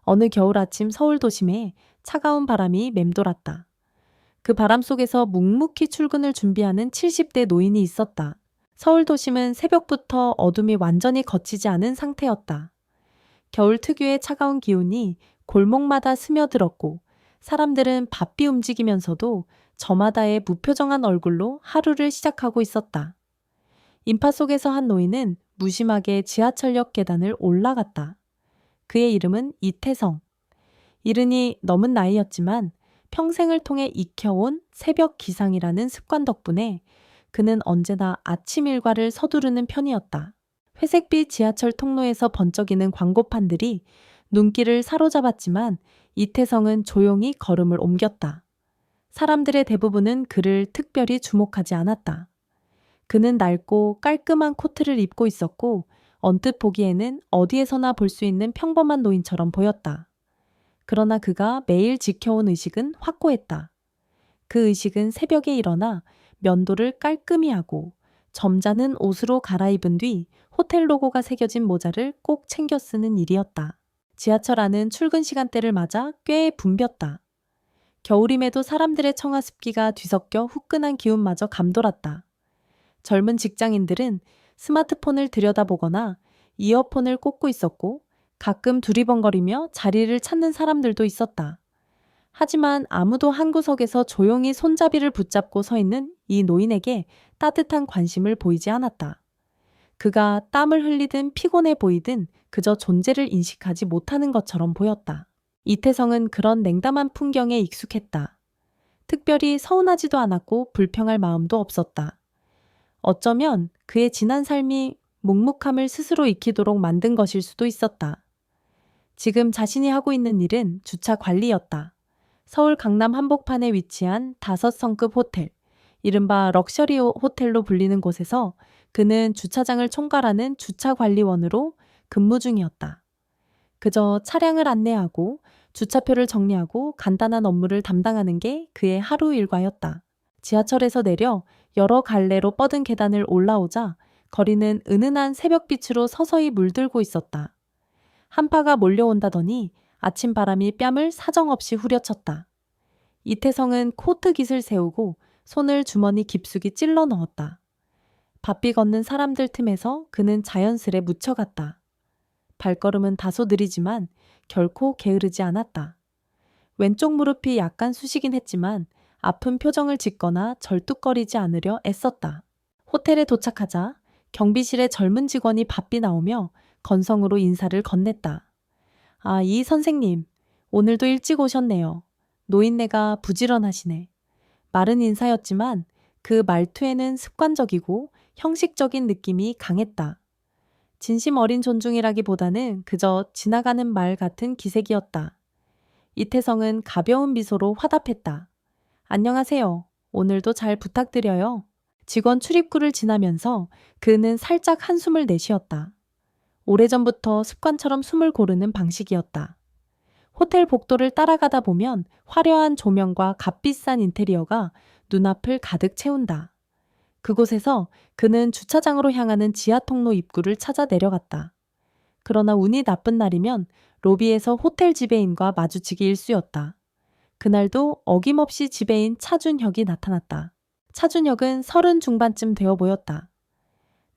어느 겨울 아침 서울 도심에 차가운 바람이 맴돌았다. 그 바람 속에서 묵묵히 출근을 준비하는 70대 노인이 있었다. 서울 도심은 새벽부터 어둠이 완전히 걷히지 않은 상태였다. 겨울 특유의 차가운 기운이 골목마다 스며들었고 사람들은 바삐 움직이면서도 저마다의 무표정한 얼굴로 하루를 시작하고 있었다. 인파 속에서 한 노인은 무심하게 지하철역 계단을 올라갔다. 그의 이름은 이태성. 이른이 넘은 나이였지만 평생을 통해 익혀온 새벽 기상이라는 습관 덕분에 그는 언제나 아침 일과를 서두르는 편이었다. 회색빛 지하철 통로에서 번쩍이는 광고판들이 눈길을 사로잡았지만 이태성은 조용히 걸음을 옮겼다. 사람들의 대부분은 그를 특별히 주목하지 않았다. 그는 낡고 깔끔한 코트를 입고 있었고 언뜻 보기에는 어디에서나 볼 수 있는 평범한 노인처럼 보였다. 그러나 그가 매일 지켜온 의식은 확고했다. 그 의식은 새벽에 일어나 면도를 깔끔히 하고 점잖은 옷으로 갈아입은 뒤 호텔 로고가 새겨진 모자를 꼭 챙겨 쓰는 일이었다. 지하철 안은 출근 시간대를 맞아 꽤 붐볐다. 겨울임에도 사람들의 청아 습기가 뒤섞여 후끈한 기운마저 감돌았다. 젊은 직장인들은 스마트폰을 들여다보거나 이어폰을 꽂고 있었고 가끔 두리번거리며 자리를 찾는 사람들도 있었다. 하지만 아무도 한 구석에서 조용히 손잡이를 붙잡고 서 있는 이 노인에게 따뜻한 관심을 보이지 않았다. 그가 땀을 흘리든 피곤해 보이든 그저 존재를 인식하지 못하는 것처럼 보였다. 이태성은 그런 냉담한 풍경에 익숙했다. 특별히 서운하지도 않았고 불평할 마음도 없었다. 어쩌면 그의 지난 삶이 묵묵함을 스스로 익히도록 만든 것일 수도 있었다. 지금 자신이 하고 있는 일은 주차 관리였다. 서울 강남 한복판에 위치한 5성급 호텔, 이른바 럭셔리 호텔로 불리는 곳에서 그는 주차장을 총괄하는 주차관리원으로 근무 중이었다. 그저 차량을 안내하고 주차표를 정리하고 간단한 업무를 담당하는 게 그의 하루 일과였다. 지하철에서 내려 여러 갈래로 뻗은 계단을 올라오자 거리는 은은한 새벽빛으로 서서히 물들고 있었다. 한파가 몰려온다더니 아침 바람이 뺨을 사정없이 후려쳤다. 이태성은 코트깃을 세우고 손을 주머니 깊숙이 찔러 넣었다. 바삐 걷는 사람들 틈에서 그는 자연스레 묻혀갔다. 발걸음은 다소 느리지만 결코 게으르지 않았다. 왼쪽 무릎이 약간 쑤시긴 했지만 아픈 표정을 짓거나 절뚝거리지 않으려 애썼다. 호텔에 도착하자 경비실의 젊은 직원이 바삐 나오며 건성으로 인사를 건넸다. 아, 이 선생님, 오늘도 일찍 오셨네요. 노인네가 부지런하시네. 말은 인사였지만 그 말투에는 습관적이고 형식적인 느낌이 강했다. 진심 어린 존중이라기보다는 그저 지나가는 말 같은 기색이었다. 이태성은 가벼운 미소로 화답했다. 안녕하세요. 오늘도 잘 부탁드려요. 직원 출입구를 지나면서 그는 살짝 한숨을 내쉬었다. 오래전부터 습관처럼 숨을 고르는 방식이었다. 호텔 복도를 따라가다 보면 화려한 조명과 값비싼 인테리어가 눈앞을 가득 채운다. 그곳에서 그는 주차장으로 향하는 지하 통로 입구를 찾아 내려갔다. 그러나 운이 나쁜 날이면 로비에서 호텔 지배인과 마주치기 일쑤였다. 그날도 어김없이 지배인 차준혁이 나타났다. 차준혁은 30 중반쯤 되어 보였다.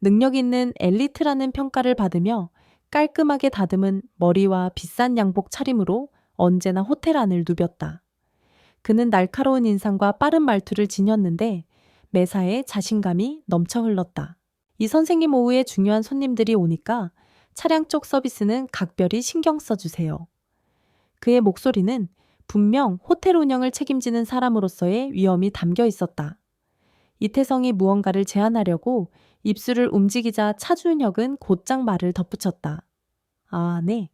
능력 있는 엘리트라는 평가를 받으며 깔끔하게 다듬은 머리와 비싼 양복 차림으로 언제나 호텔 안을 누볐다. 그는 날카로운 인상과 빠른 말투를 지녔는데 매사에 자신감이 넘쳐 흘렀다. 이 선생님 오후에 중요한 손님들이 오니까 차량 쪽 서비스는 각별히 신경 써주세요. 그의 목소리는 분명 호텔 운영을 책임지는 사람으로서의 위엄이 담겨 있었다. 이태성이 무언가를 제안하려고 입술을 움직이자 차준혁은 곧장 말을 덧붙였다. 아, 네.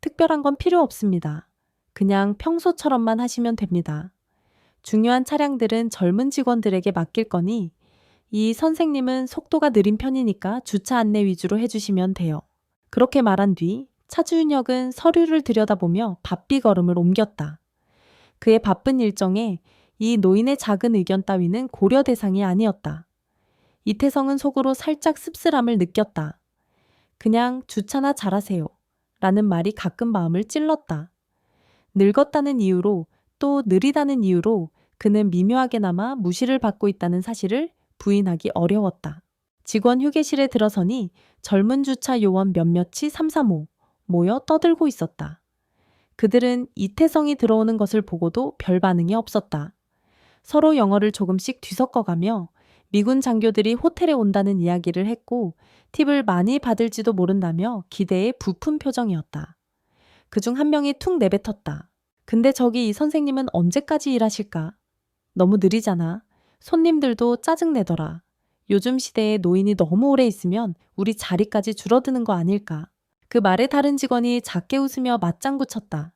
특별한 건 필요 없습니다. 그냥 평소처럼만 하시면 됩니다. 중요한 차량들은 젊은 직원들에게 맡길 거니 이 선생님은 속도가 느린 편이니까 주차 안내 위주로 해주시면 돼요. 그렇게 말한 뒤 차준혁은 서류를 들여다보며 바삐 걸음을 옮겼다. 그의 바쁜 일정에 이 노인의 작은 의견 따위는 고려 대상이 아니었다. 이태성은 속으로 살짝 씁쓸함을 느꼈다. 그냥 주차나 잘하세요. 라는 말이 가끔 마음을 찔렀다. 늙었다는 이유로 또 느리다는 이유로 그는 미묘하게나마 무시를 받고 있다는 사실을 부인하기 어려웠다. 직원 휴게실에 들어서니 젊은 주차 요원 몇몇이 삼삼오오 모여 떠들고 있었다. 그들은 이태성이 들어오는 것을 보고도 별 반응이 없었다. 서로 영어를 조금씩 뒤섞어가며 미군 장교들이 호텔에 온다는 이야기를 했고 팁을 많이 받을지도 모른다며 기대에 부푼 표정이었다. 그중 한 명이 툭 내뱉었다. 근데 저기 이 선생님은 언제까지 일하실까? 너무 느리잖아. 손님들도 짜증내더라. 요즘 시대에 노인이 너무 오래 있으면 우리 자리까지 줄어드는 거 아닐까? 그 말에 다른 직원이 작게 웃으며 맞장구 쳤다.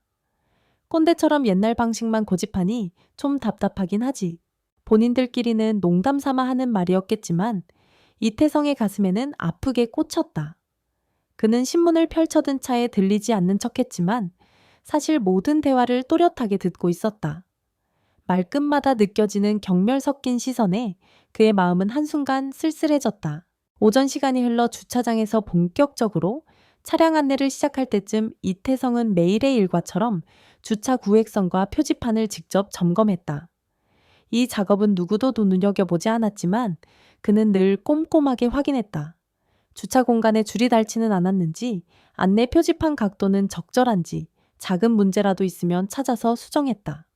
꼰대처럼 옛날 방식만 고집하니 좀 답답하긴 하지. 본인들끼리는 농담 삼아 하는 말이었겠지만 이태성의 가슴에는 아프게 꽂혔다. 그는 신문을 펼쳐든 차에 들리지 않는 척했지만 사실 모든 대화를 또렷하게 듣고 있었다. 말끝마다 느껴지는 경멸 섞인 시선에 그의 마음은 한순간 쓸쓸해졌다. 오전 시간이 흘러 주차장에서 본격적으로 차량 안내를 시작할 때쯤 이태성은 매일의 일과처럼 주차 구획선과 표지판을 직접 점검했다. 이 작업은 누구도 눈여겨보지 않았지만 그는 늘 꼼꼼하게 확인했다. 주차 공간에 줄이 닳지는 않았는지, 안내 표지판 각도는 적절한지, 작은 문제라도 있으면 찾아서 수정했다.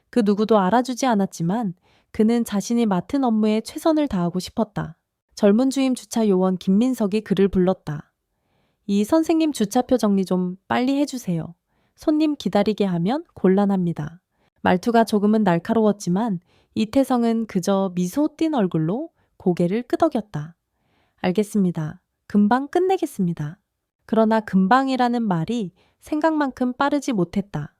그 누구도 알아주지 않았지만 그는 자신이 맡은 업무에 최선을 다하고 싶었다. 젊은 주임 주차 요원 김민석이 그를 불렀다. 이 선생님 주차표 정리 좀 빨리 해주세요. 손님 기다리게 하면 곤란합니다. 말투가 조금은 날카로웠지만 이태성은 그저 미소 띤 얼굴로 고개를 끄덕였다. 알겠습니다. 금방 끝내겠습니다. 그러나 금방이라는 말이 생각만큼 빠르지 못했다.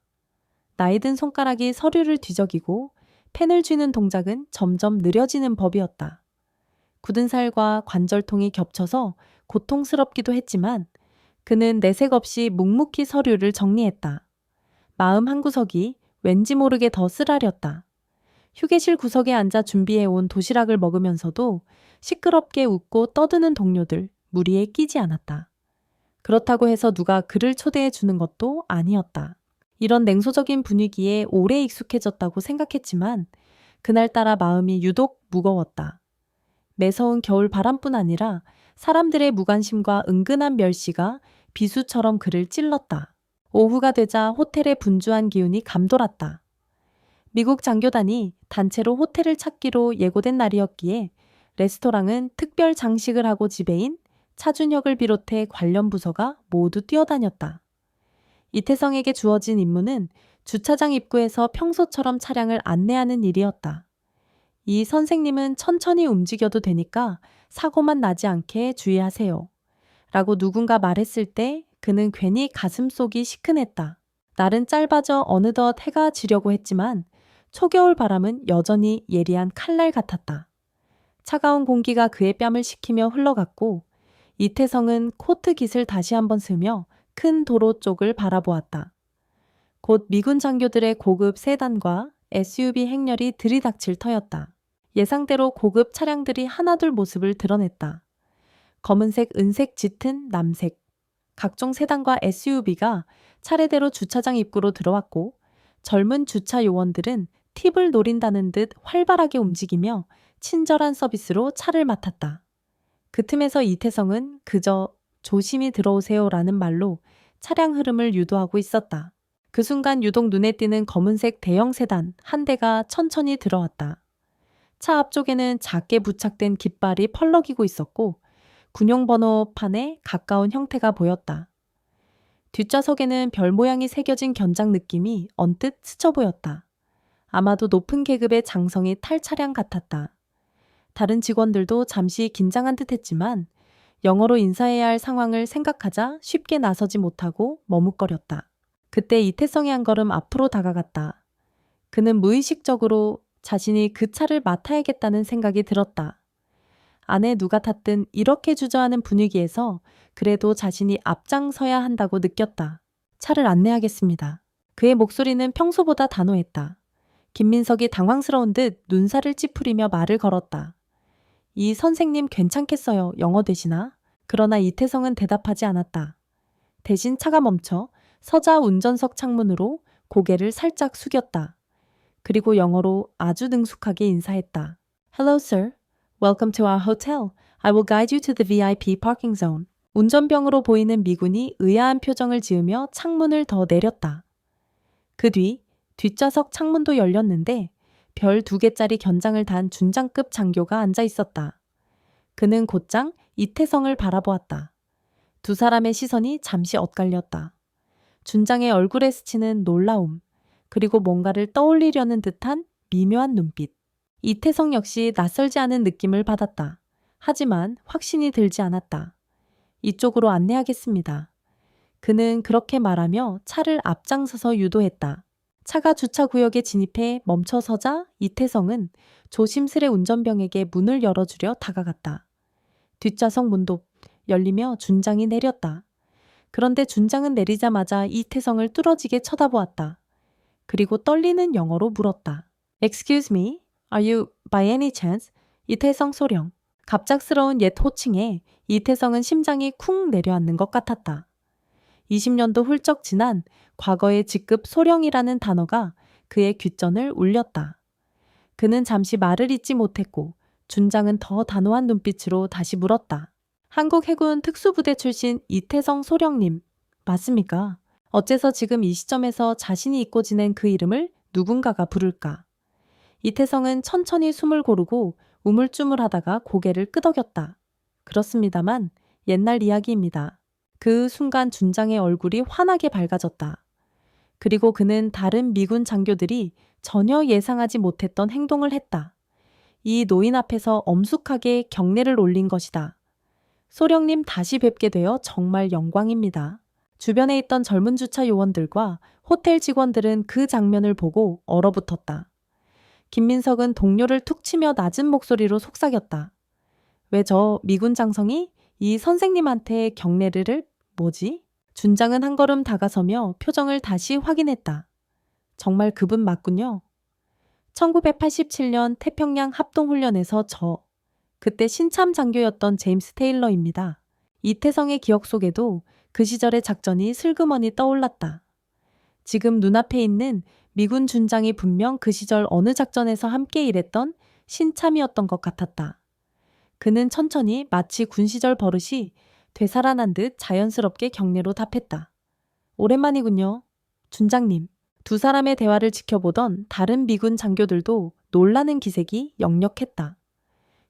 나이든 손가락이 서류를 뒤적이고 펜을 쥐는 동작은 점점 느려지는 법이었다. 굳은 살과 관절통이 겹쳐서 고통스럽기도 했지만 그는 내색 없이 묵묵히 서류를 정리했다. 마음 한구석이 왠지 모르게 더 쓰라렸다. 휴게실 구석에 앉아 준비해온 도시락을 먹으면서도 시끄럽게 웃고 떠드는 동료들 무리에 끼지 않았다. 그렇다고 해서 누가 그를 초대해 주는 것도 아니었다. 이런 냉소적인 분위기에 오래 익숙해졌다고 생각했지만 그날따라 마음이 유독 무거웠다. 매서운 겨울 바람뿐 아니라 사람들의 무관심과 은근한 멸시가 비수처럼 그를 찔렀다. 오후가 되자 호텔의 분주한 기운이 감돌았다. 미국 장교단이 단체로 호텔을 찾기로 예고된 날이었기에 레스토랑은 특별 장식을 하고 지배인 차준혁을 비롯해 관련 부서가 모두 뛰어다녔다. 이태성에게 주어진 임무는 주차장 입구에서 평소처럼 차량을 안내하는 일이었다. 이 선생님은 천천히 움직여도 되니까 사고만 나지 않게 주의하세요. 라고 누군가 말했을 때 그는 괜히 가슴속이 시큰했다. 날은 짧아져 어느덧 해가 지려고 했지만 초겨울 바람은 여전히 예리한 칼날 같았다. 차가운 공기가 그의 뺨을 식히며 흘러갔고 이태성은 코트 깃을 다시 한번 쓰며 큰 도로 쪽을 바라보았다. 곧 미군 장교들의 고급 세단과 SUV 행렬이 들이닥칠 터였다. 예상대로 고급 차량들이 하나둘 모습을 드러냈다. 검은색, 은색 짙은 남색. 각종 세단과 SUV가 차례대로 주차장 입구로 들어왔고 젊은 주차 요원들은 팁을 노린다는 듯 활발하게 움직이며 친절한 서비스로 차를 맡았다. 그 틈에서 이태성은 그저 조심히 들어오세요라는 말로 차량 흐름을 유도하고 있었다. 그 순간 유독 눈에 띄는 검은색 대형 세단 한 대가 천천히 들어왔다. 차 앞쪽에는 작게 부착된 깃발이 펄럭이고 있었고 군용 번호판에 가까운 형태가 보였다. 뒷좌석에는 별 모양이 새겨진 견장 느낌이 언뜻 스쳐 보였다. 아마도 높은 계급의 장성이 탈 차량 같았다. 다른 직원들도 잠시 긴장한 듯했지만 영어로 인사해야 할 상황을 생각하자 쉽게 나서지 못하고 머뭇거렸다. 그때 이태성이 한 걸음 앞으로 다가갔다. 그는 무의식적으로 자신이 그 차를 맡아야겠다는 생각이 들었다. 안에 누가 탔든 이렇게 주저하는 분위기에서 그래도 자신이 앞장서야 한다고 느꼈다. 차를 안내하겠습니다. 그의 목소리는 평소보다 단호했다. 김민석이 당황스러운 듯 눈살을 찌푸리며 말을 걸었다. 이 선생님 괜찮겠어요. 영어 되시나? 그러나 이태성은 대답하지 않았다. 대신 차가 멈춰 서자 운전석 창문으로 고개를 살짝 숙였다. 그리고 영어로 아주 능숙하게 인사했다. Hello, sir. Welcome to our hotel. I will guide you to the VIP parking zone. 운전병으로 보이는 미군이 의아한 표정을 지으며 창문을 더 내렸다. 그 뒤 뒷좌석 창문도 열렸는데 별 2개짜리 견장을 단 준장급 장교가 앉아 있었다. 그는 곧장 이태성을 바라보았다. 두 사람의 시선이 잠시 엇갈렸다. 준장의 얼굴에 스치는 놀라움, 그리고 뭔가를 떠올리려는 듯한 미묘한 눈빛. 이태성 역시 낯설지 않은 느낌을 받았다. 하지만 확신이 들지 않았다. 이쪽으로 안내하겠습니다. 그는 그렇게 말하며 차를 앞장서서 유도했다. 차가 주차구역에 진입해 멈춰서자 이태성은 조심스레 운전병에게 문을 열어주려 다가갔다. 뒷좌석 문도 열리며 준장이 내렸다. 그런데 준장은 내리자마자 이태성을 뚫어지게 쳐다보았다. 그리고 떨리는 영어로 물었다. Excuse me, are you by any chance? 이태성 소령. 갑작스러운 옛 호칭에 이태성은 심장이 쿵 내려앉는 것 같았다. 20년도 훌쩍 지난 과거의 직급 소령이라는 단어가 그의 귓전을 울렸다. 그는 잠시 말을 잇지 못했고 준장은 더 단호한 눈빛으로 다시 물었다. 한국 해군 특수부대 출신 이태성 소령님, 맞습니까? 어째서 지금 이 시점에서 자신이 잊고 지낸 그 이름을 누군가가 부를까? 이태성은 천천히 숨을 고르고 우물쭈물하다가 고개를 끄덕였다. 그렇습니다만 옛날 이야기입니다. 그 순간 준장의 얼굴이 환하게 밝아졌다. 그리고 그는 다른 미군 장교들이 전혀 예상하지 못했던 행동을 했다. 이 노인 앞에서 엄숙하게 경례를 올린 것이다. 소령님 다시 뵙게 되어 정말 영광입니다. 주변에 있던 젊은 주차 요원들과 호텔 직원들은 그 장면을 보고 얼어붙었다. 김민석은 동료를 툭 치며 낮은 목소리로 속삭였다. 왜 저 미군 장성이 이 선생님한테 경례를 뭐지? 준장은 한 걸음 다가서며 표정을 다시 확인했다. 정말 그분 맞군요. 1987년 태평양 합동훈련에서 그때 신참 장교였던 제임스 테일러입니다. 이태성의 기억 속에도 그 시절의 작전이 슬그머니 떠올랐다. 지금 눈앞에 있는 미군 준장이 분명 그 시절 어느 작전에서 함께 일했던 신참이었던 것 같았다. 그는 천천히 마치 군 시절 버릇이 되살아난 듯 자연스럽게 경례로 답했다. 오랜만이군요. 준장님. 두 사람의 대화를 지켜보던 다른 미군 장교들도 놀라는 기색이 역력했다.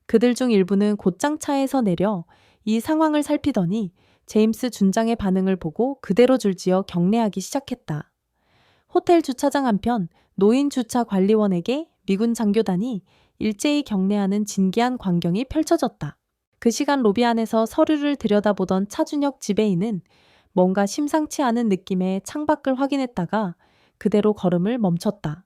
그들 중 일부는 곧장 차에서 내려 이 상황을 살피더니 제임스 준장의 반응을 보고 그대로 줄지어 경례하기 시작했다. 호텔 주차장 한편 노인 주차 관리원에게 미군 장교단이 일제히 경례하는 진기한 광경이 펼쳐졌다. 그 시간 로비 안에서 서류를 들여다보던 차준혁 지배인은 뭔가 심상치 않은 느낌의 창밖을 확인했다가 그대로 걸음을 멈췄다.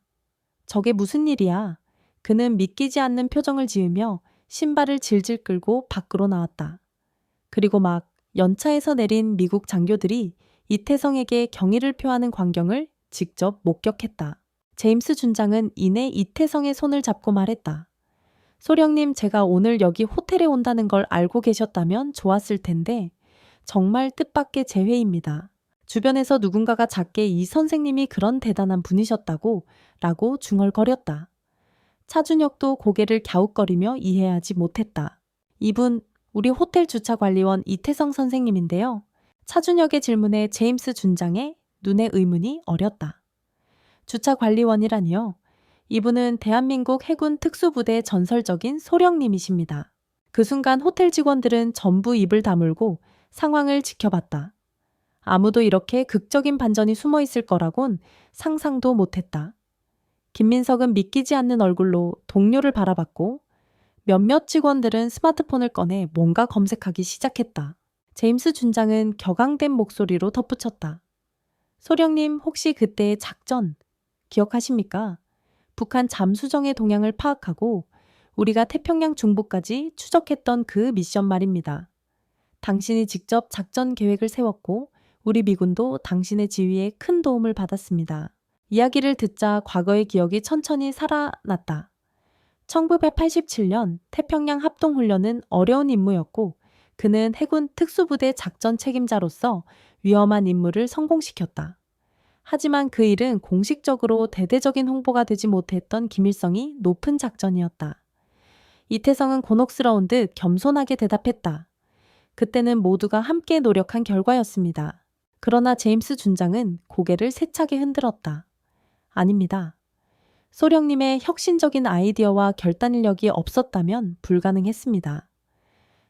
저게 무슨 일이야? 그는 믿기지 않는 표정을 지으며 신발을 질질 끌고 밖으로 나왔다. 그리고 막 연차에서 내린 미국 장교들이 이태성에게 경의를 표하는 광경을 직접 목격했다. 제임스 준장은 이내 이태성의 손을 잡고 말했다. 소령님, 제가 오늘 여기 호텔에 온다는 걸 알고 계셨다면 좋았을 텐데 정말 뜻밖의 재회입니다. 주변에서 누군가가 작게 이 선생님이 그런 대단한 분이셨다고 라고 중얼거렸다. 차준혁도 고개를 갸웃거리며 이해하지 못했다. 이분 우리 호텔 주차관리원 이태성 선생님인데요. 차준혁의 질문에 제임스 준장의 눈에 의문이 어렸다. 주차관리원이라니요? 이분은 대한민국 해군 특수부대 전설적인 소령님이십니다. 그 순간 호텔 직원들은 전부 입을 다물고 상황을 지켜봤다. 아무도 이렇게 극적인 반전이 숨어 있을 거라곤 상상도 못했다. 김민석은 믿기지 않는 얼굴로 동료를 바라봤고 몇몇 직원들은 스마트폰을 꺼내 뭔가 검색하기 시작했다. 제임스 준장은 격앙된 목소리로 덧붙였다. 소령님, 혹시 그때의 작전 기억하십니까? 북한 잠수정의 동향을 파악하고 우리가 태평양 중부까지 추적했던 그 미션 말입니다. 당신이 직접 작전 계획을 세웠고 우리 미군도 당신의 지휘에 큰 도움을 받았습니다. 이야기를 듣자 과거의 기억이 천천히 살아났다. 1987년 태평양 합동훈련은 어려운 임무였고 그는 해군 특수부대 작전 책임자로서 위험한 임무를 성공시켰다. 하지만 그 일은 공식적으로 대대적인 홍보가 되지 못했던 기밀성이 높은 작전이었다. 이태성은 곤혹스러운 듯 겸손하게 대답했다. 그때는 모두가 함께 노력한 결과였습니다. 그러나 제임스 준장은 고개를 세차게 흔들었다. 아닙니다. 소령님의 혁신적인 아이디어와 결단력이 없었다면 불가능했습니다.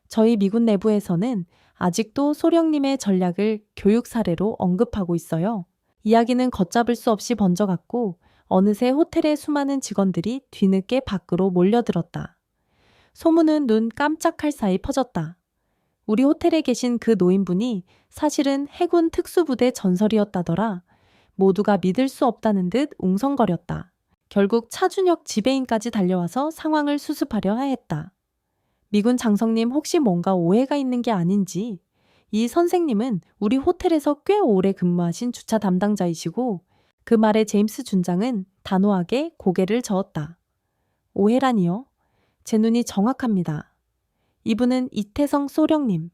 저희 미군 내부에서는 아직도 소령님의 전략을 교육 사례로 언급하고 있어요. 이야기는 걷잡을 수 없이 번져갔고 어느새 호텔의 수많은 직원들이 뒤늦게 밖으로 몰려들었다. 소문은 눈 깜짝할 사이 퍼졌다. 우리 호텔에 계신 그 노인분이 사실은 해군 특수부대 전설이었다더라. 모두가 믿을 수 없다는 듯 웅성거렸다. 결국 차준혁 지배인까지 달려와서 상황을 수습하려 하였다. 미군 장성님 혹시 뭔가 오해가 있는 게 아닌지. 이 선생님은 우리 호텔에서 꽤 오래 근무하신 주차 담당자이시고 그 말에 제임스 준장은 단호하게 고개를 저었다. 오해라니요? 제 눈이 정확합니다. 이분은 이태성 소령님.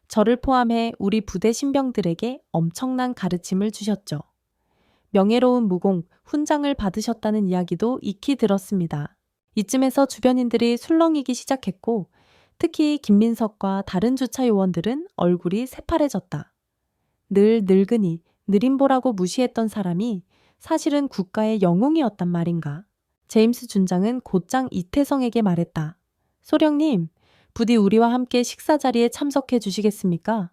저를 포함해 우리 부대 신병들에게 엄청난 가르침을 주셨죠. 명예로운 무공, 훈장을 받으셨다는 이야기도 익히 들었습니다. 이쯤에서 주변인들이 술렁이기 시작했고 특히 김민석과 다른 주차 요원들은 얼굴이 새파래졌다. 늘 늙은이, 느림보라고 무시했던 사람이 사실은 국가의 영웅이었단 말인가. 제임스 준장은 곧장 이태성에게 말했다. 소령님, 부디 우리와 함께 식사 자리에 참석해 주시겠습니까?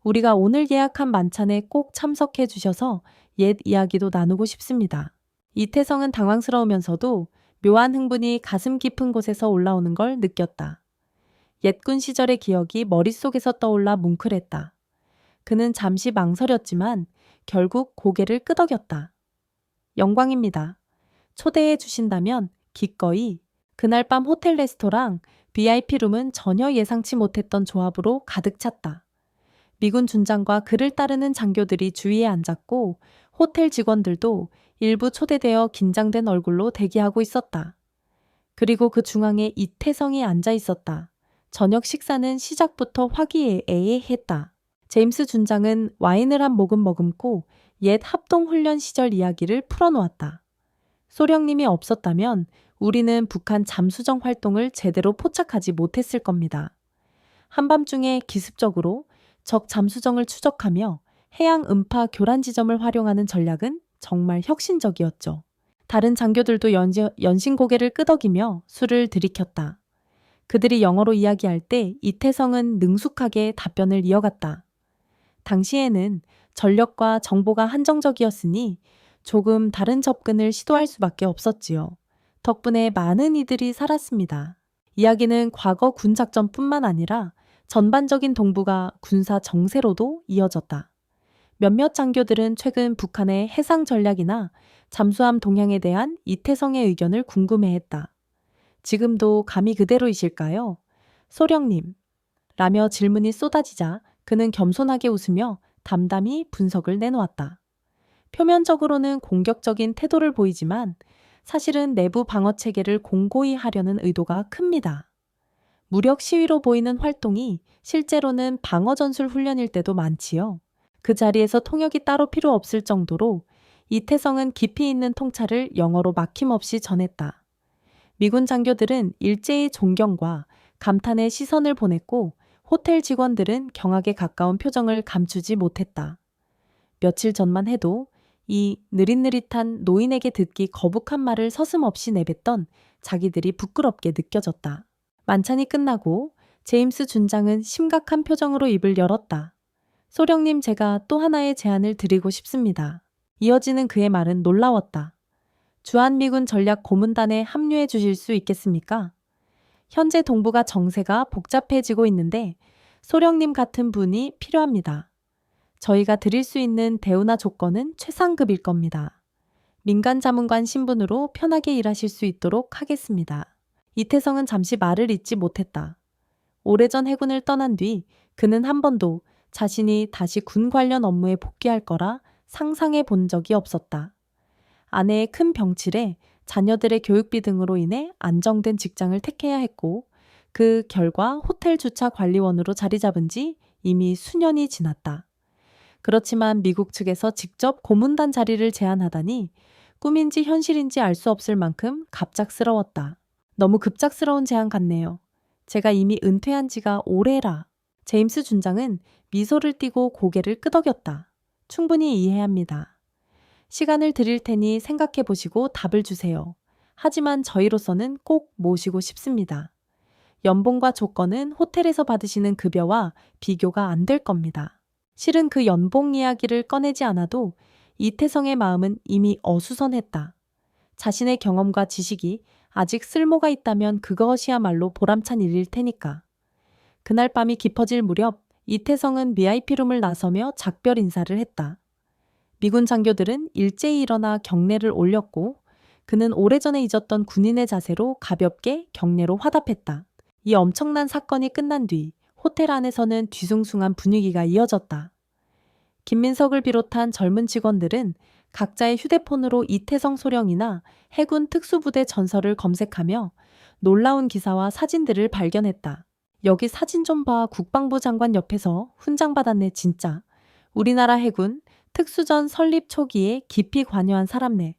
우리가 오늘 예약한 만찬에 꼭 참석해 주셔서 옛 이야기도 나누고 싶습니다. 이태성은 당황스러우면서도 묘한 흥분이 가슴 깊은 곳에서 올라오는 걸 느꼈다. 옛군 시절의 기억이 머릿속에서 떠올라 뭉클했다. 그는 잠시 망설였지만 결국 고개를 끄덕였다. 영광입니다. 초대해 주신다면 기꺼이. 그날 밤 호텔 레스토랑 VIP룸은 전혀 예상치 못했던 조합으로 가득 찼다. 미군 준장과 그를 따르는 장교들이 주위에 앉았고 호텔 직원들도 일부 초대되어 긴장된 얼굴로 대기하고 있었다. 그리고 그 중앙에 이태성이 앉아 있었다. 저녁 식사는 시작부터 화기애애했다. 제임스 준장은 와인을 한 모금 머금고 옛 합동훈련 시절 이야기를 풀어놓았다. 소령님이 없었다면 우리는 북한 잠수정 활동을 제대로 포착하지 못했을 겁니다. 한밤중에 기습적으로 적 잠수정을 추적하며 해양 음파 교란 지점을 활용하는 전략은 정말 혁신적이었죠. 다른 장교들도 연신 고개를 끄덕이며 술을 들이켰다. 그들이 영어로 이야기할 때 이태성은 능숙하게 답변을 이어갔다. 당시에는 전력과 정보가 한정적이었으니 조금 다른 접근을 시도할 수밖에 없었지요. 덕분에 많은 이들이 살았습니다. 이야기는 과거 군 작전뿐만 아니라 전반적인 동북아 군사 정세로도 이어졌다. 몇몇 장교들은 최근 북한의 해상 전략이나 잠수함 동향에 대한 이태성의 의견을 궁금해했다. 지금도 감이 그대로이실까요? 소령님. 라며 질문이 쏟아지자 그는 겸손하게 웃으며 담담히 분석을 내놓았다. 표면적으로는 공격적인 태도를 보이지만 사실은 내부 방어 체계를 공고히 하려는 의도가 큽니다. 무력 시위로 보이는 활동이 실제로는 방어 전술 훈련일 때도 많지요. 그 자리에서 통역이 따로 필요 없을 정도로 이태성은 깊이 있는 통찰을 영어로 막힘없이 전했다. 미군 장교들은 일제히 존경과 감탄의 시선을 보냈고 호텔 직원들은 경악에 가까운 표정을 감추지 못했다. 며칠 전만 해도 이 느릿느릿한 노인에게 듣기 거북한 말을 서슴없이 내뱉던 자기들이 부끄럽게 느껴졌다. 만찬이 끝나고 제임스 준장은 심각한 표정으로 입을 열었다. 소령님, 제가 또 하나의 제안을 드리고 싶습니다. 이어지는 그의 말은 놀라웠다. 주한미군 전략 고문단에 합류해 주실 수 있겠습니까? 현재 동북아 정세가 복잡해지고 있는데 소령님 같은 분이 필요합니다. 저희가 드릴 수 있는 대우나 조건은 최상급일 겁니다. 민간 자문관 신분으로 편하게 일하실 수 있도록 하겠습니다. 이태성은 잠시 말을 잇지 못했다. 오래전 해군을 떠난 뒤 그는 한 번도 자신이 다시 군 관련 업무에 복귀할 거라 상상해 본 적이 없었다. 아내의 큰 병치레, 자녀들의 교육비 등으로 인해 안정된 직장을 택해야 했고 그 결과 호텔 주차 관리원으로 자리 잡은 지 이미 수년이 지났다. 그렇지만 미국 측에서 직접 고문단 자리를 제안하다니 꿈인지 현실인지 알 수 없을 만큼 갑작스러웠다. 너무 급작스러운 제안 같네요. 제가 이미 은퇴한 지가 오래라. 제임스 준장은 미소를 띠고 고개를 끄덕였다. 충분히 이해합니다. 시간을 드릴 테니 생각해 보시고 답을 주세요. 하지만 저희로서는 꼭 모시고 싶습니다. 연봉과 조건은 호텔에서 받으시는 급여와 비교가 안 될 겁니다. 실은 그 연봉 이야기를 꺼내지 않아도 이태성의 마음은 이미 어수선했다. 자신의 경험과 지식이 아직 쓸모가 있다면 그것이야말로 보람찬 일일 테니까. 그날 밤이 깊어질 무렵 이태성은 VIP룸을 나서며 작별 인사를 했다. 미군 장교들은 일제히 일어나 경례를 올렸고 그는 오래전에 잊었던 군인의 자세로 가볍게 경례로 화답했다. 이 엄청난 사건이 끝난 뒤 호텔 안에서는 뒤숭숭한 분위기가 이어졌다. 김민석을 비롯한 젊은 직원들은 각자의 휴대폰으로 이태성 소령이나 해군 특수부대 전설을 검색하며 놀라운 기사와 사진들을 발견했다. 여기 사진 좀 봐. 국방부 장관 옆에서 훈장 받았네 진짜. 우리나라 해군 특수전 설립 초기에 깊이 관여한 사람네.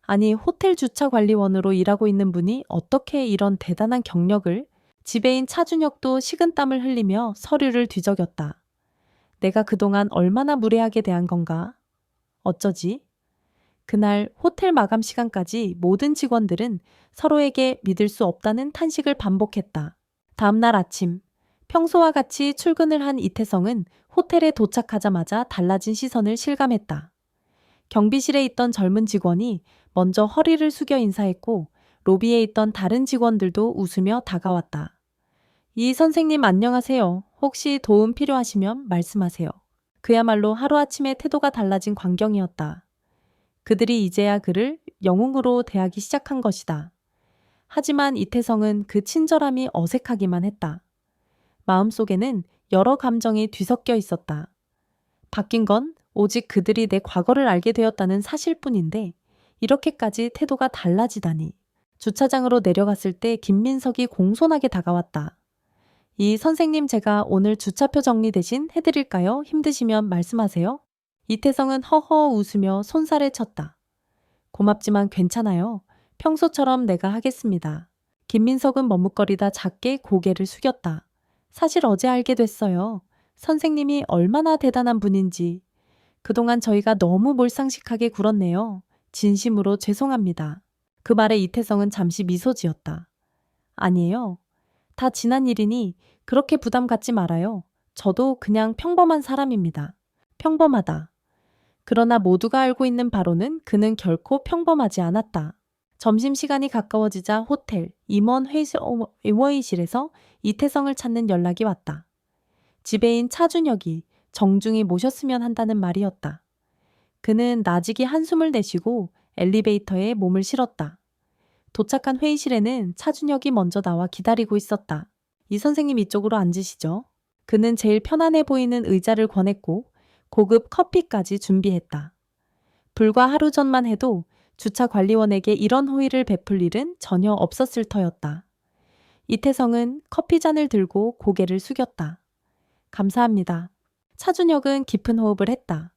아니 호텔 주차 관리원으로 일하고 있는 분이 어떻게 이런 대단한 경력을. 지배인 차준혁도 식은땀을 흘리며 서류를 뒤적였다. 내가 그동안 얼마나 무례하게 대한 건가? 어쩌지? 그날 호텔 마감 시간까지 모든 직원들은 서로에게 믿을 수 없다는 탄식을 반복했다. 다음날 아침, 평소와 같이 출근을 한 이태성은 호텔에 도착하자마자 달라진 시선을 실감했다. 경비실에 있던 젊은 직원이 먼저 허리를 숙여 인사했고 로비에 있던 다른 직원들도 웃으며 다가왔다. 이 선생님 안녕하세요. 혹시 도움 필요하시면 말씀하세요. 그야말로 하루아침에 태도가 달라진 광경이었다. 그들이 이제야 그를 영웅으로 대하기 시작한 것이다. 하지만 이태성은 그 친절함이 어색하기만 했다. 마음속에는 여러 감정이 뒤섞여 있었다. 바뀐 건 오직 그들이 내 과거를 알게 되었다는 사실뿐인데 이렇게까지 태도가 달라지다니. 주차장으로 내려갔을 때 김민석이 공손하게 다가왔다. 이 선생님 제가 오늘 주차표 정리 대신 해드릴까요? 힘드시면 말씀하세요. 이태성은 허허 웃으며 손살에 쳤다. 고맙지만 괜찮아요. 평소처럼 내가 하겠습니다. 김민석은 머뭇거리다 작게 고개를 숙였다. 사실 어제 알게 됐어요. 선생님이 얼마나 대단한 분인지. 그동안 저희가 너무 몰상식하게 굴었네요. 진심으로 죄송합니다. 그 말에 이태성은 잠시 미소 지었다. 아니에요. 다 지난 일이니 그렇게 부담 갖지 말아요. 저도 그냥 평범한 사람입니다. 평범하다. 그러나 모두가 알고 있는 바로는 그는 결코 평범하지 않았다. 점심시간이 가까워지자 호텔 임원 회의실에서 이태성을 찾는 연락이 왔다. 지배인 차준혁이 정중히 모셨으면 한다는 말이었다. 그는 나직이 한숨을 내쉬고 엘리베이터에 몸을 실었다. 도착한 회의실에는 차준혁이 먼저 나와 기다리고 있었다. 이 선생님 이쪽으로 앉으시죠. 그는 제일 편안해 보이는 의자를 권했고 고급 커피까지 준비했다. 불과 하루 전만 해도 주차 관리원에게 이런 호의를 베풀 일은 전혀 없었을 터였다. 이태성은 커피잔을 들고 고개를 숙였다. 감사합니다. 차준혁은 깊은 호흡을 했다.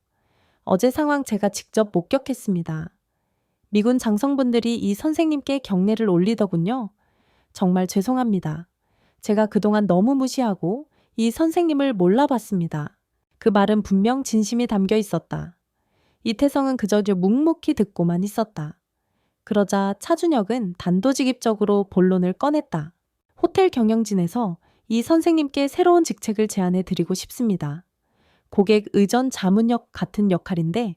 어제 상황 제가 직접 목격했습니다. 미군 장성분들이 이 선생님께 경례를 올리더군요. 정말 죄송합니다. 제가 그동안 너무 무시하고 이 선생님을 몰라봤습니다. 그 말은 분명 진심이 담겨 있었다. 이태성은 그저 묵묵히 듣고만 있었다. 그러자 차준혁은 단도직입적으로 본론을 꺼냈다. 호텔 경영진에서 이 선생님께 새로운 직책을 제안해 드리고 싶습니다. 고객 의전 자문역 같은 역할인데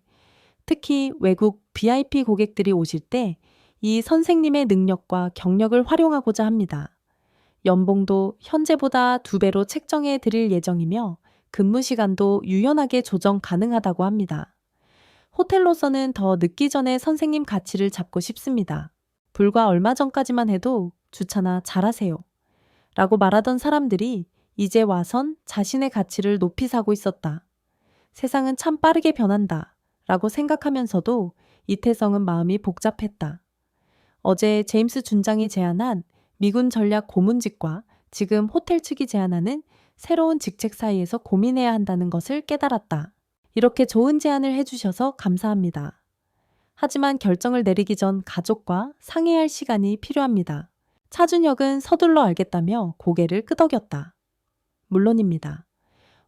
특히 외국 VIP 고객들이 오실 때 이 선생님의 능력과 경력을 활용하고자 합니다. 연봉도 현재보다 2배로 책정해 드릴 예정이며 근무 시간도 유연하게 조정 가능하다고 합니다. 호텔로서는 더 늦기 전에 선생님 가치를 잡고 싶습니다. 불과 얼마 전까지만 해도 주차나 잘하세요. 라고 말하던 사람들이 이제 와선 자신의 가치를 높이 사고 있었다. 세상은 참 빠르게 변한다. 라고 생각하면서도 이태성은 마음이 복잡했다. 어제 제임스 준장이 제안한 미군 전략 고문직과 지금 호텔 측이 제안하는 새로운 직책 사이에서 고민해야 한다는 것을 깨달았다. 이렇게 좋은 제안을 해주셔서 감사합니다. 하지만 결정을 내리기 전 가족과 상의할 시간이 필요합니다. 차준혁은 서둘러 알겠다며 고개를 끄덕였다. 물론입니다.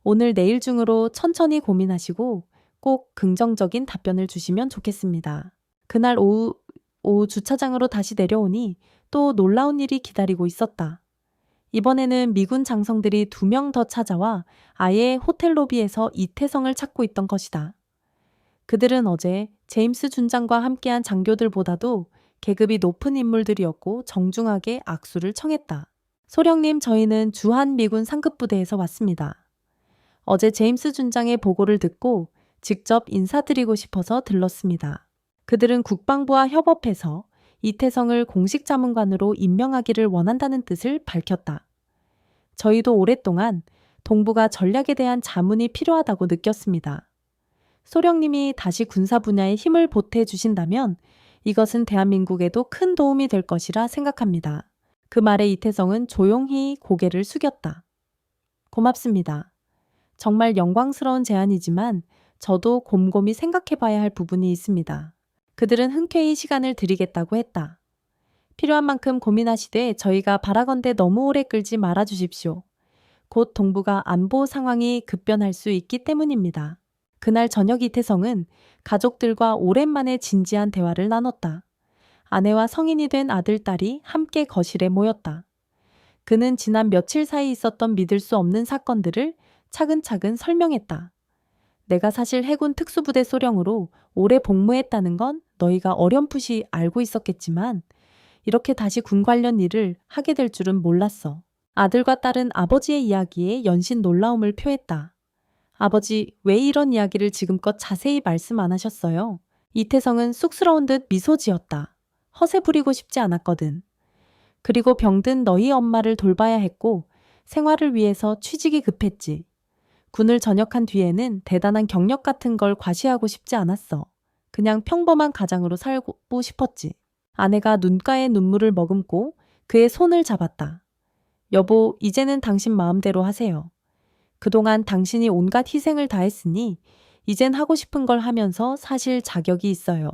오늘 내일 중으로 천천히 고민하시고 꼭 긍정적인 답변을 주시면 좋겠습니다. 그날 오후 주차장으로 다시 내려오니 또 놀라운 일이 기다리고 있었다. 이번에는 미군 장성들이 2명 더 찾아와 아예 호텔 로비에서 이태성을 찾고 있던 것이다. 그들은 어제 제임스 준장과 함께한 장교들보다도 계급이 높은 인물들이었고 정중하게 악수를 청했다. 소령님, 저희는 주한 미군 상급부대에서 왔습니다. 어제 제임스 준장의 보고를 듣고 직접 인사드리고 싶어서 들렀습니다. 그들은 국방부와 협업해서 이태성을 공식 자문관으로 임명하기를 원한다는 뜻을 밝혔다. 저희도 오랫동안 동부가 전략에 대한 자문이 필요하다고 느꼈습니다. 소령님이 다시 군사 분야에 힘을 보태 주신다면 이것은 대한민국에도 큰 도움이 될 것이라 생각합니다. 그 말에 이태성은 조용히 고개를 숙였다. 고맙습니다. 정말 영광스러운 제안이지만 저도 곰곰이 생각해 봐야 할 부분이 있습니다. 그들은 흔쾌히 시간을 드리겠다고 했다. 필요한 만큼 고민하시되 저희가 바라건대 너무 오래 끌지 말아 주십시오. 곧 동부가 안보 상황이 급변할 수 있기 때문입니다. 그날 저녁 이태성은 가족들과 오랜만에 진지한 대화를 나눴다. 아내와 성인이 된 아들, 딸이 함께 거실에 모였다. 그는 지난 며칠 사이 있었던 믿을 수 없는 사건들을 차근차근 설명했다. 내가 사실 해군 특수부대 소령으로 오래 복무했다는 건 너희가 어렴풋이 알고 있었겠지만 이렇게 다시 군 관련 일을 하게 될 줄은 몰랐어. 아들과 딸은 아버지의 이야기에 연신 놀라움을 표했다. 아버지, 왜 이런 이야기를 지금껏 자세히 말씀 안 하셨어요? 이태성은 쑥스러운 듯 미소 지었다. 허세 부리고 싶지 않았거든. 그리고 병든 너희 엄마를 돌봐야 했고 생활을 위해서 취직이 급했지. 군을 전역한 뒤에는 대단한 경력 같은 걸 과시하고 싶지 않았어. 그냥 평범한 가장으로 살고 싶었지. 아내가 눈가에 눈물을 머금고 그의 손을 잡았다. 여보, 이제는 당신 마음대로 하세요. 그동안 당신이 온갖 희생을 다했으니 이젠 하고 싶은 걸 하면서 사실 자격이 있어요.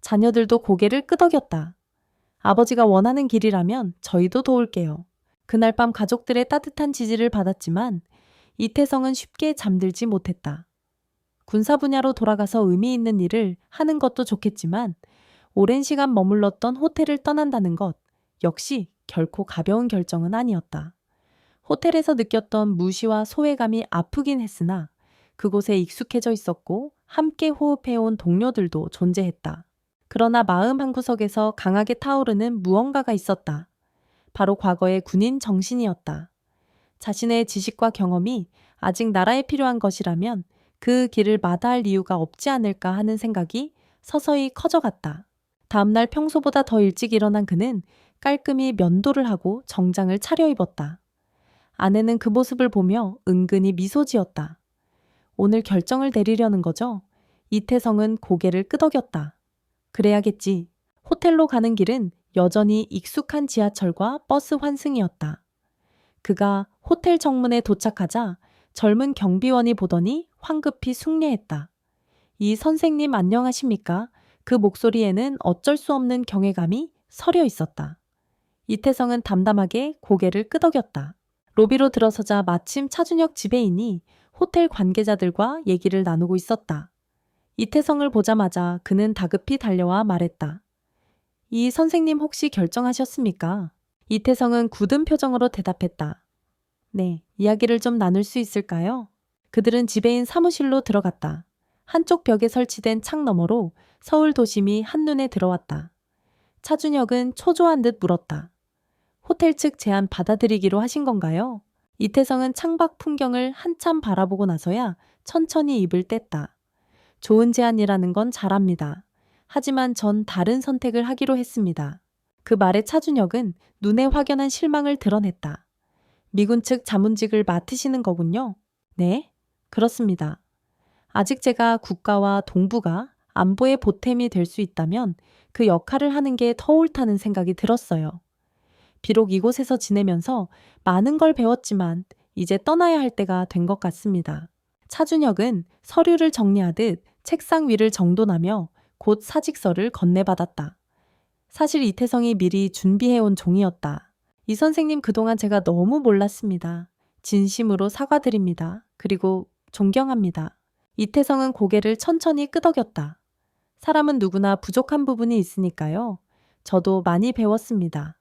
자녀들도 고개를 끄덕였다. 아버지가 원하는 길이라면 저희도 도울게요. 그날 밤 가족들의 따뜻한 지지를 받았지만 이태성은 쉽게 잠들지 못했다. 군사 분야로 돌아가서 의미 있는 일을 하는 것도 좋겠지만 오랜 시간 머물렀던 호텔을 떠난다는 것 역시 결코 가벼운 결정은 아니었다. 호텔에서 느꼈던 무시와 소외감이 아프긴 했으나 그곳에 익숙해져 있었고 함께 호흡해온 동료들도 존재했다. 그러나 마음 한구석에서 강하게 타오르는 무언가가 있었다. 바로 과거의 군인 정신이었다. 자신의 지식과 경험이 아직 나라에 필요한 것이라면 그 길을 마다할 이유가 없지 않을까 하는 생각이 서서히 커져갔다. 다음날 평소보다 더 일찍 일어난 그는 깔끔히 면도를 하고 정장을 차려입었다. 아내는 그 모습을 보며 은근히 미소 지었다. 오늘 결정을 내리려는 거죠? 이태성은 고개를 끄덕였다. 그래야겠지. 호텔로 가는 길은 여전히 익숙한 지하철과 버스 환승이었다. 그가 호텔 정문에 도착하자 젊은 경비원이 보더니 황급히 숭례했다. 이 선생님 안녕하십니까? 그 목소리에는 어쩔 수 없는 경외감이 서려 있었다. 이태성은 담담하게 고개를 끄덕였다. 로비로 들어서자 마침 차준혁 지배인이 호텔 관계자들과 얘기를 나누고 있었다. 이태성을 보자마자 그는 다급히 달려와 말했다. 이 선생님 혹시 결정하셨습니까? 이태성은 굳은 표정으로 대답했다. 네, 이야기를 좀 나눌 수 있을까요? 그들은 지배인 사무실로 들어갔다. 한쪽 벽에 설치된 창 너머로 서울 도심이 한눈에 들어왔다. 차준혁은 초조한 듯 물었다. 호텔 측 제안 받아들이기로 하신 건가요? 이태성은 창밖 풍경을 한참 바라보고 나서야 천천히 입을 뗐다. 좋은 제안이라는 건 잘합니다. 하지만 전 다른 선택을 하기로 했습니다. 그 말에 차준혁은 눈에 확연한 실망을 드러냈다. 미군 측 자문직을 맡으시는 거군요. 네, 그렇습니다. 아직 제가 국가와 동부가 안보의 보탬이 될 수 있다면 그 역할을 하는 게 더 옳다는 생각이 들었어요. 비록 이곳에서 지내면서 많은 걸 배웠지만 이제 떠나야 할 때가 된 것 같습니다. 차준혁은 서류를 정리하듯 책상 위를 정돈하며 곧 사직서를 건네받았다. 사실 이태성이 미리 준비해온 종이었다. 이 선생님 그동안 제가 너무 몰랐습니다. 진심으로 사과드립니다. 그리고 존경합니다. 이태성은 고개를 천천히 끄덕였다. 사람은 누구나 부족한 부분이 있으니까요. 저도 많이 배웠습니다.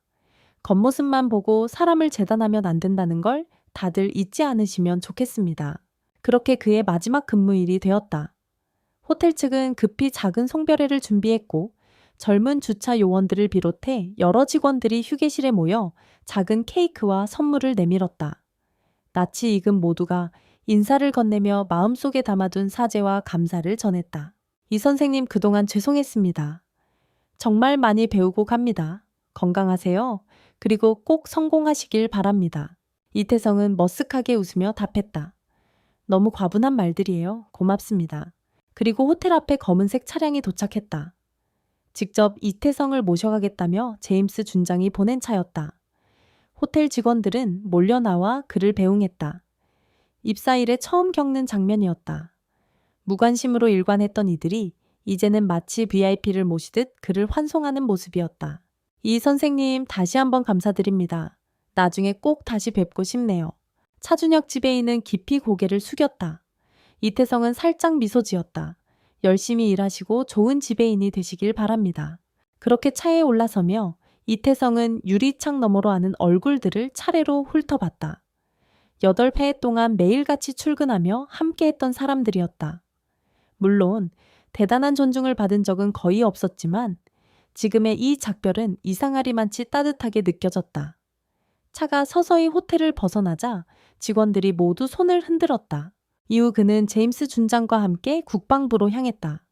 겉모습만 보고 사람을 재단하면 안 된다는 걸 다들 잊지 않으시면 좋겠습니다. 그렇게 그의 마지막 근무일이 되었다. 호텔 측은 급히 작은 송별회를 준비했고 젊은 주차 요원들을 비롯해 여러 직원들이 휴게실에 모여 작은 케이크와 선물을 내밀었다. 낯이 익은 모두가 인사를 건네며 마음속에 담아둔 사죄와 감사를 전했다. 이 선생님 그동안 죄송했습니다. 정말 많이 배우고 갑니다. 건강하세요. 그리고 꼭 성공하시길 바랍니다. 이태성은 머쓱하게 웃으며 답했다. 너무 과분한 말들이에요. 고맙습니다. 그리고 호텔 앞에 검은색 차량이 도착했다. 직접 이태성을 모셔가겠다며 제임스 준장이 보낸 차였다. 호텔 직원들은 몰려 나와 그를 배웅했다. 입사일에 처음 겪는 장면이었다. 무관심으로 일관했던 이들이 이제는 마치 VIP를 모시듯 그를 환송하는 모습이었다. 이 선생님 다시 한번 감사드립니다. 나중에 꼭 다시 뵙고 싶네요. 차준혁 지배인은 깊이 고개를 숙였다. 이태성은 살짝 미소 지었다. 열심히 일하시고 좋은 지배인이 되시길 바랍니다. 그렇게 차에 올라서며 이태성은 유리창 너머로 아는 얼굴들을 차례로 훑어봤다. 8회 동안 매일같이 출근하며 함께했던 사람들이었다. 물론 대단한 존중을 받은 적은 거의 없었지만 지금의 이 작별은 이상하리만치 따뜻하게 느껴졌다. 차가 서서히 호텔을 벗어나자 직원들이 모두 손을 흔들었다. 이후 그는 제임스 준장과 함께 국방부로 향했다.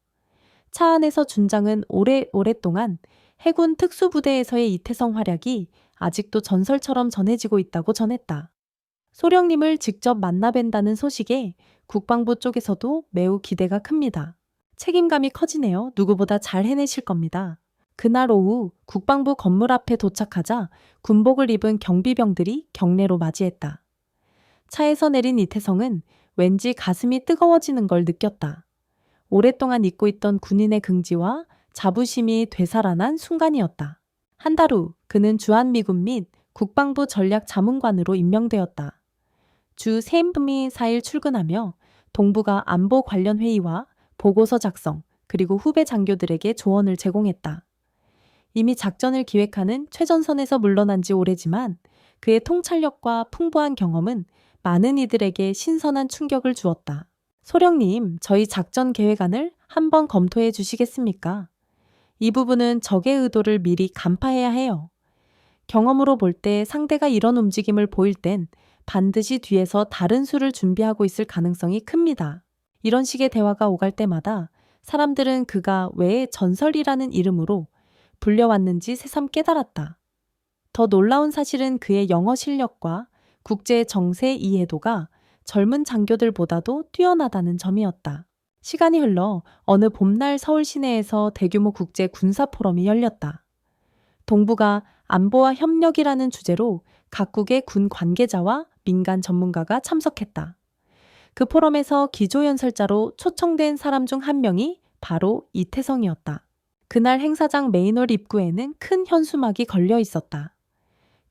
차 안에서 준장은 오랫동안 해군 특수부대에서의 이태성 활약이 아직도 전설처럼 전해지고 있다고 전했다. 소령님을 직접 만나 뵌다는 소식에 국방부 쪽에서도 매우 기대가 큽니다. 책임감이 커지네요. 누구보다 잘 해내실 겁니다. 그날 오후 국방부 건물 앞에 도착하자 군복을 입은 경비병들이 경례로 맞이했다. 차에서 내린 이태성은 왠지 가슴이 뜨거워지는 걸 느꼈다. 오랫동안 잊고 있던 군인의 긍지와 자부심이 되살아난 순간이었다. 한 달 후 그는 주한미군 및 국방부 전략자문관으로 임명되었다. 주 3일 및 4일 출근하며 동부가 안보 관련 회의와 보고서 작성, 그리고 후배 장교들에게 조언을 제공했다. 이미 작전을 기획하는 최전선에서 물러난 지 오래지만 그의 통찰력과 풍부한 경험은 많은 이들에게 신선한 충격을 주었다. 소령님, 저희 작전 계획안을 한번 검토해 주시겠습니까? 이 부분은 적의 의도를 미리 간파해야 해요. 경험으로 볼 때 상대가 이런 움직임을 보일 땐 반드시 뒤에서 다른 수를 준비하고 있을 가능성이 큽니다. 이런 식의 대화가 오갈 때마다 사람들은 그가 왜 전설이라는 이름으로 불려왔는지 새삼 깨달았다. 더 놀라운 사실은 그의 영어 실력과 국제 정세 이해도가 젊은 장교들보다도 뛰어나다는 점이었다. 시간이 흘러 어느 봄날 서울 시내에서 대규모 국제 군사 포럼이 열렸다. 동부가 안보와 협력이라는 주제로 각국의 군 관계자와 민간 전문가가 참석했다. 그 포럼에서 기조연설자로 초청된 사람 중 한 명이 바로 이태성이었다. 그날 행사장 메인홀 입구에는 큰 현수막이 걸려 있었다.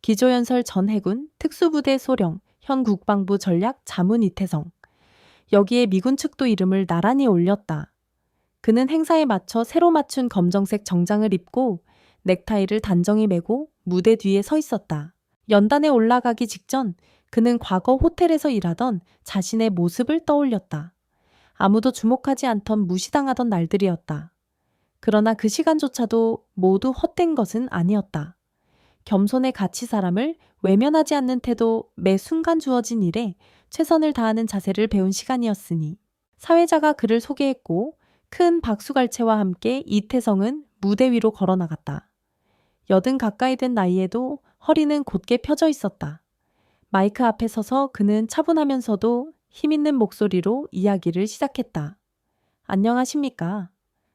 기조연설 전 해군 특수부대 소령 현 국방부 전략 자문 이태성. 여기에 미군 측도 이름을 나란히 올렸다. 그는 행사에 맞춰 새로 맞춘 검정색 정장을 입고 넥타이를 단정히 매고 무대 뒤에 서 있었다. 연단에 올라가기 직전 그는 과거 호텔에서 일하던 자신의 모습을 떠올렸다. 아무도 주목하지 않던 무시당하던 날들이었다. 그러나 그 시간조차도 모두 헛된 것은 아니었다. 겸손의 가치 사람을 외면하지 않는 태도, 매 순간 주어진 일에 최선을 다하는 자세를 배운 시간이었으니 사회자가 그를 소개했고 큰 박수갈채와 함께 이태성은 무대 위로 걸어나갔다. 80 가까이 된 나이에도 허리는 곧게 펴져 있었다. 마이크 앞에 서서 그는 차분하면서도 힘있는 목소리로 이야기를 시작했다. 안녕하십니까?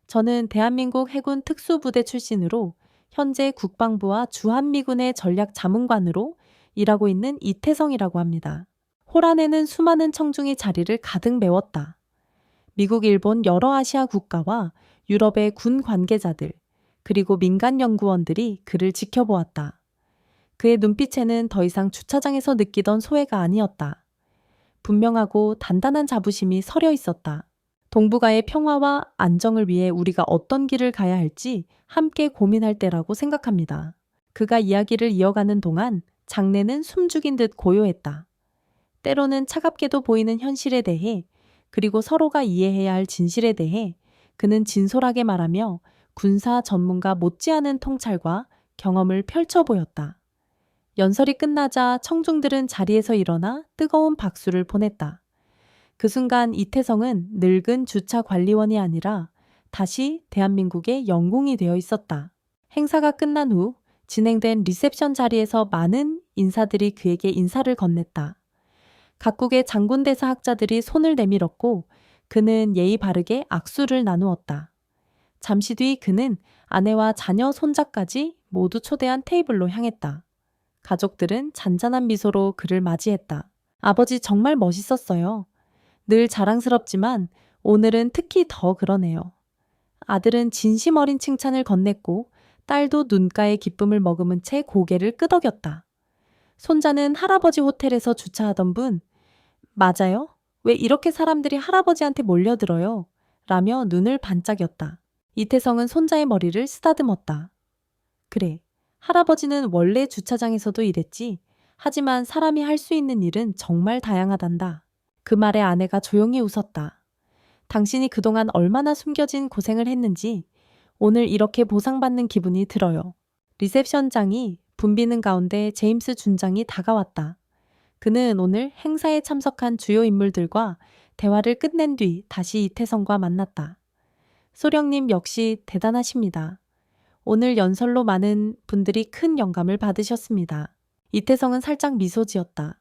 저는 대한민국 해군 특수부대 출신으로 현재 국방부와 주한미군의 전략자문관으로 일하고 있는 이태성이라고 합니다. 홀 안에는 수많은 청중이 자리를 가득 메웠다. 미국, 일본, 여러 아시아 국가와 유럽의 군 관계자들, 그리고 민간 연구원들이 그를 지켜보았다. 그의 눈빛에는 더 이상 주차장에서 느끼던 소외가 아니었다. 분명하고 단단한 자부심이 서려 있었다. 동북아의 평화와 안정을 위해 우리가 어떤 길을 가야 할지 함께 고민할 때라고 생각합니다. 그가 이야기를 이어가는 동안 장내는 숨죽인 듯 고요했다. 때로는 차갑게도 보이는 현실에 대해, 그리고 서로가 이해해야 할 진실에 대해 그는 진솔하게 말하며 군사 전문가 못지않은 통찰과 경험을 펼쳐 보였다. 연설이 끝나자 청중들은 자리에서 일어나 뜨거운 박수를 보냈다. 그 순간 이태성은 늙은 주차 관리원이 아니라 다시 대한민국의 영웅이 되어 있었다. 행사가 끝난 후 진행된 리셉션 자리에서 많은 인사들이 그에게 인사를 건넸다. 각국의 장군대사 학자들이 손을 내밀었고 그는 예의 바르게 악수를 나누었다. 잠시 뒤 그는 아내와 자녀 손자까지 모두 초대한 테이블로 향했다. 가족들은 잔잔한 미소로 그를 맞이했다. 아버지 정말 멋있었어요. 늘 자랑스럽지만 오늘은 특히 더 그러네요. 아들은 진심 어린 칭찬을 건넸고 딸도 눈가에 기쁨을 머금은 채 고개를 끄덕였다. 손자는 할아버지 호텔에서 주차하던 분, 맞아요? 왜 이렇게 사람들이 할아버지한테 몰려들어요? 라며 눈을 반짝였다. 이태성은 손자의 머리를 쓰다듬었다. 그래, 할아버지는 원래 주차장에서도 일했지. 하지만 사람이 할 수 있는 일은 정말 다양하단다. 그 말에 아내가 조용히 웃었다. 당신이 그동안 얼마나 숨겨진 고생을 했는지 오늘 이렇게 보상받는 기분이 들어요. 리셉션장이 붐비는 가운데 제임스 준장이 다가왔다. 그는 오늘 행사에 참석한 주요 인물들과 대화를 끝낸 뒤 다시 이태성과 만났다. 소령님 역시 대단하십니다. 오늘 연설로 많은 분들이 큰 영감을 받으셨습니다. 이태성은 살짝 미소 지었다.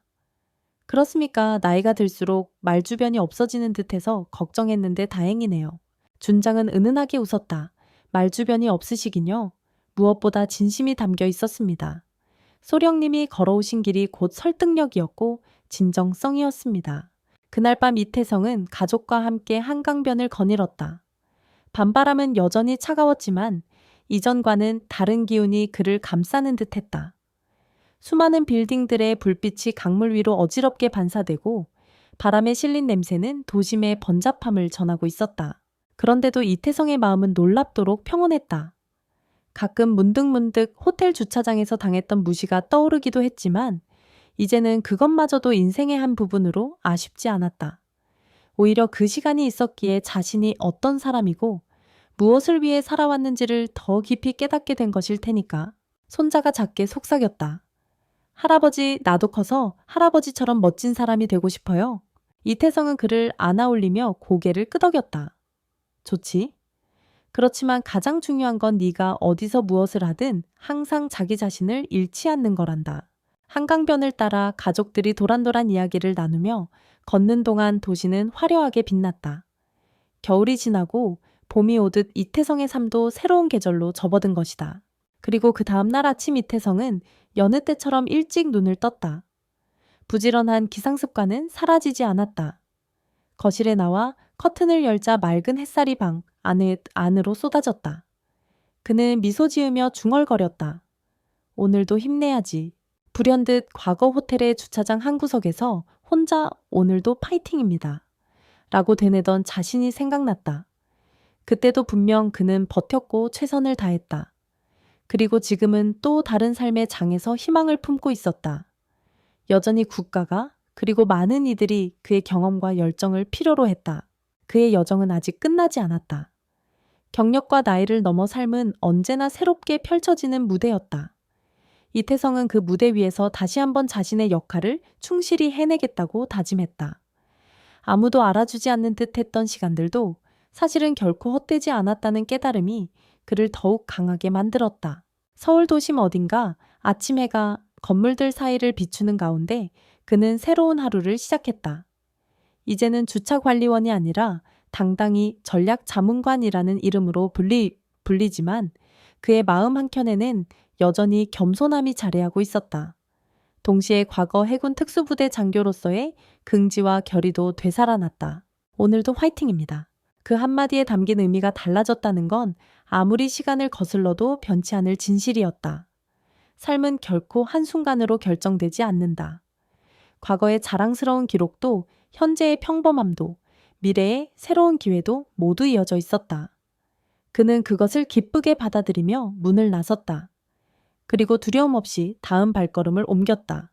그렇습니까? 나이가 들수록 말주변이 없어지는 듯해서 걱정했는데 다행이네요. 준장은 은은하게 웃었다. 말주변이 없으시긴요. 무엇보다 진심이 담겨 있었습니다. 소령님이 걸어오신 길이 곧 설득력이었고 진정성이었습니다. 그날 밤 이태성은 가족과 함께 한강변을 거닐었다. 밤바람은 여전히 차가웠지만 이전과는 다른 기운이 그를 감싸는 듯했다. 수많은 빌딩들의 불빛이 강물 위로 어지럽게 반사되고 바람에 실린 냄새는 도심의 번잡함을 전하고 있었다. 그런데도 이태성의 마음은 놀랍도록 평온했다. 가끔 문득문득 호텔 주차장에서 당했던 무시가 떠오르기도 했지만 이제는 그것마저도 인생의 한 부분으로 아쉽지 않았다. 오히려 그 시간이 있었기에 자신이 어떤 사람이고 무엇을 위해 살아왔는지를 더 깊이 깨닫게 된 것일 테니까. 손자가 작게 속삭였다. 할아버지, 나도 커서 할아버지처럼 멋진 사람이 되고 싶어요. 이태성은 그를 안아올리며 고개를 끄덕였다. 좋지? 그렇지만 가장 중요한 건 네가 어디서 무엇을 하든 항상 자기 자신을 잃지 않는 거란다. 한강변을 따라 가족들이 도란도란 이야기를 나누며 걷는 동안 도시는 화려하게 빛났다. 겨울이 지나고 봄이 오듯 이태성의 삶도 새로운 계절로 접어든 것이다. 그리고 그 다음날 아침 이태성은 여느 때처럼 일찍 눈을 떴다. 부지런한 기상습관은 사라지지 않았다. 거실에 나와 커튼을 열자 맑은 햇살이 방 안으로 쏟아졌다. 그는 미소 지으며 중얼거렸다. 오늘도 힘내야지. 불현듯 과거 호텔의 주차장 한 구석에서 혼자 오늘도 파이팅입니다. 라고 되뇌던 자신이 생각났다. 그때도 분명 그는 버텼고 최선을 다했다. 그리고 지금은 또 다른 삶의 장에서 희망을 품고 있었다. 여전히 국가가 그리고 많은 이들이 그의 경험과 열정을 필요로 했다. 그의 여정은 아직 끝나지 않았다. 경력과 나이를 넘어 삶은 언제나 새롭게 펼쳐지는 무대였다. 이태성은 그 무대 위에서 다시 한번 자신의 역할을 충실히 해내겠다고 다짐했다. 아무도 알아주지 않는 듯 했던 시간들도 사실은 결코 헛되지 않았다는 깨달음이 그를 더욱 강하게 만들었다. 서울 도심 어딘가 아침 해가 건물들 사이를 비추는 가운데 그는 새로운 하루를 시작했다. 이제는 주차관리원이 아니라 당당히 전략자문관이라는 이름으로 불리지만 그의 마음 한켠에는 여전히 겸손함이 자리하고 있었다. 동시에 과거 해군 특수부대 장교로서의 긍지와 결의도 되살아났다. 오늘도 화이팅입니다. 그 한마디에 담긴 의미가 달라졌다는 건 아무리 시간을 거슬러도 변치 않을 진실이었다. 삶은 결코 한순간으로 결정되지 않는다. 과거의 자랑스러운 기록도 현재의 평범함도 미래의 새로운 기회도 모두 이어져 있었다. 그는 그것을 기쁘게 받아들이며 문을 나섰다. 그리고 두려움 없이 다음 발걸음을 옮겼다.